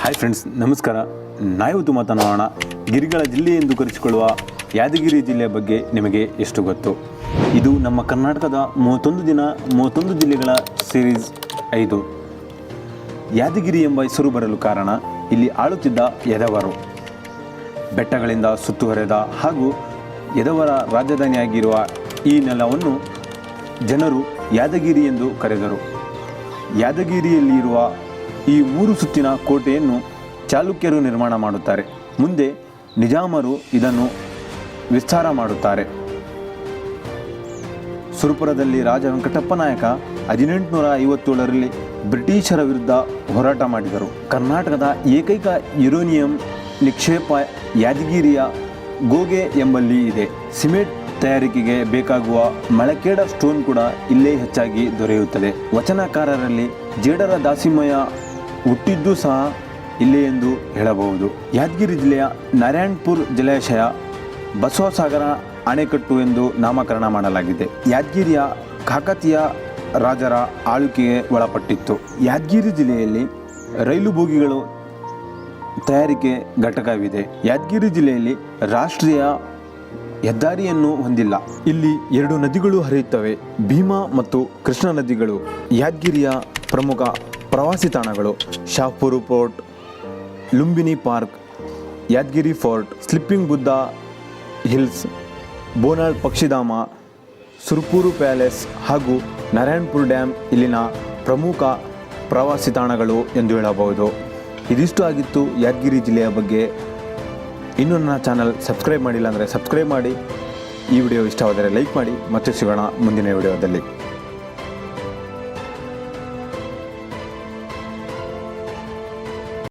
Hi friends, ನಮಸ್ಕಾರ. ನಾವಿವತ್ತು ಮಾತನಾಡೋಣ ಗಿರಿಗಳ ಜಿಲ್ಲೆ ಎಂದು ಕರೆಸಿಕೊಳ್ಳುವ ಯಾದಗಿರಿ ಜಿಲ್ಲೆಯ ಬಗ್ಗೆ ನಿಮಗೆ ಎಷ್ಟು ಗೊತ್ತು. ಇದು ನಮ್ಮ ಕರ್ನಾಟಕದ 31 ಜಿಲ್ಲೆಗಳ ಸೀರೀಸ್ 5. ಯಾದಗಿರಿ ಎಂಬ ಹೆಸರು ಬರಲು ಕಾರಣ ಇಲ್ಲಿ ಆಳುತ್ತಿದ್ದ ಯದವರು. ಬೆಟ್ಟಗಳಿಂದ ಸುತ್ತುವರೆದ ಹಾಗೂ ಯದವರ ರಾಜಧಾನಿಯಾಗಿರುವ ಈ ನೆಲವನ್ನು ಜನರು ಯಾದಗಿರಿ ಎಂದು ಕರೆದರು. ಯಾದಗಿರಿಯಲ್ಲಿರುವ ಈ 3 ಸುತ್ತಿನ ಕೋಟೆಯನ್ನು ಚಾಲುಕ್ಯರು ನಿರ್ಮಾಣ ಮಾಡುತ್ತಾರೆ. ಮುಂದೆ ನಿಜಾಮರು ಇದನ್ನು ವಿಸ್ತಾರ ಮಾಡುತ್ತಾರೆ. ಸುರಪುರದಲ್ಲಿ ರಾಜ ವೆಂಕಟಪ್ಪ ನಾಯಕ 1857ರಲ್ಲಿ ಬ್ರಿಟಿಷರ ವಿರುದ್ಧ ಹೋರಾಟ ಮಾಡಿದರು. ಕರ್ನಾಟಕದ ಏಕೈಕ ಯುರೇನಿಯಂ ನಿಕ್ಷೇಪ ಯಾದಗಿರಿಯ ಗೋಗೆ ಎಂಬಲ್ಲಿ ಇದೆ. ಸಿಮೆಂಟ್ ತಯಾರಿಕೆಗೆ ಬೇಕಾಗುವ ಮಳಕೇಡ ಸ್ಟೋನ್ ಕೂಡ ಇಲ್ಲೇ ಹೆಚ್ಚಾಗಿ ದೊರೆಯುತ್ತದೆ. ವಚನಕಾರರಲ್ಲಿ ಜೇಡರ ದಾಸಿಮಯ್ಯ ಹುಟ್ಟಿದ್ದು ಸಹ ಇಲ್ಲೇ ಎಂದು ಹೇಳಬಹುದು. ಯಾದಗಿರಿ ಜಿಲ್ಲೆಯ ನಾರಾಯಣಪುರ ಜಲಾಶಯ ಬಸವಸಾಗರ ಅಣೆಕಟ್ಟು ಎಂದು ನಾಮಕರಣ ಮಾಡಲಾಗಿದೆ. ಯಾದಗಿರಿಯ ಕಾಕತೀಯ ರಾಜರ ಆಳ್ವಿಕೆಗೆ ಒಳಪಟ್ಟಿತ್ತು. ಯಾದಗಿರಿ ಜಿಲ್ಲೆಯಲ್ಲಿ ರೈಲು ಬೋಗಿಗಳು ತಯಾರಿಕೆ ಘಟಕವಿದೆ. ಯಾದಗಿರಿ ಜಿಲ್ಲೆಯಲ್ಲಿ ರಾಷ್ಟ್ರೀಯ ಹೆದ್ದಾರಿಯನ್ನು ಹೊಂದಿಲ್ಲ. ಇಲ್ಲಿ 2 ನದಿಗಳು ಹರಿಯುತ್ತವೆ, ಭೀಮಾ ಮತ್ತು ಕೃಷ್ಣ ನದಿಗಳು. ಯಾದಗಿರಿಯ ಪ್ರಮುಖ ಪ್ರವಾಸಿ ತಾಣಗಳು Shahapur fort, Lumbini park, Yadgiri fort, sleeping Buddha hills, Bonal ಪಕ್ಷಿಧಾಮ, ಸುರ್ಪೂರು ಪ್ಯಾಲೇಸ್ ಹಾಗೂ ನಾರಾಯಣಪುರ ಡ್ಯಾಮ್ ಇಲ್ಲಿನ ಪ್ರಮುಖ ಪ್ರವಾಸಿ ತಾಣಗಳು ಎಂದು ಹೇಳಬಹುದು. ಇದಿಷ್ಟು ಆಗಿತ್ತು ಯಾದಗಿರಿ ಜಿಲ್ಲೆಯ ಬಗ್ಗೆ. ಇನ್ನೂ ನನ್ನ ಚಾನಲ್ ಸಬ್ಸ್ಕ್ರೈಬ್ ಮಾಡಿಲ್ಲ ಅಂದರೆ ಸಬ್ಸ್ಕ್ರೈಬ್ ಮಾಡಿ. ಈ ವಿಡಿಯೋ ಇಷ್ಟವಾದರೆ ಲೈಕ್ ಮಾಡಿ. ಮತ್ತೆ ಸಿಗೋಣ ಮುಂದಿನ ವಿಡಿಯೋದಲ್ಲಿ.